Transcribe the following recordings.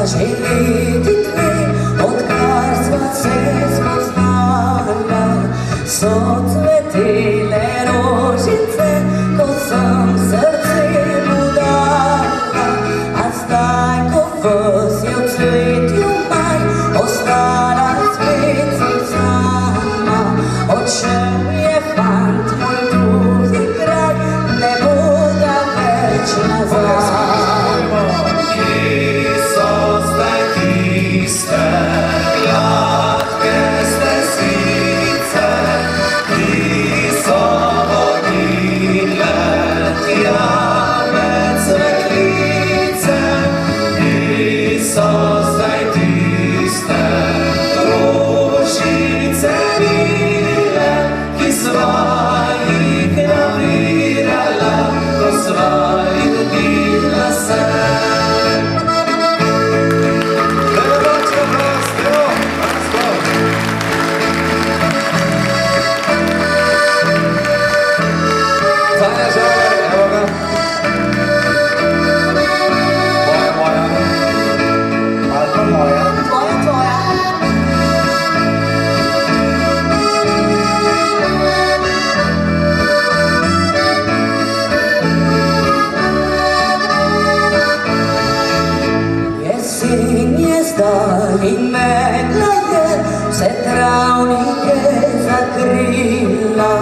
želiti tve, odkar sva se spoznala, so cvetele rožice, ko sem srce mu dala, a zdaj, ko ves je v cvetju maj, ostala spet sem sama. Odšel je fant moj tuji kraj, ne bo ga več nazaj. In megla je vse travnike zakrila,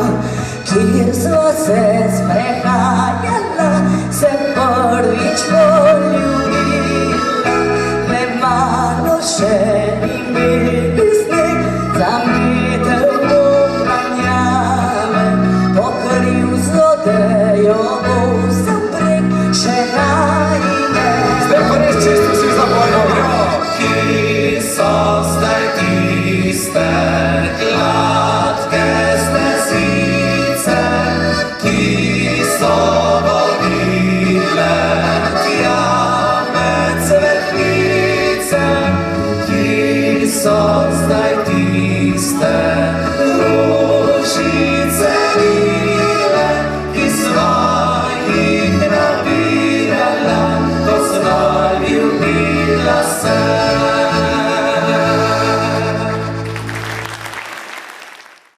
kjer sva se sprehajala, se prvič poljubila. Le malo še imeli sneg, za meter ohranjave, pokril z odejo vsem prek, še najine. Zdaj pa res čisto vsi za boj dobro. Ki so zdaj tiste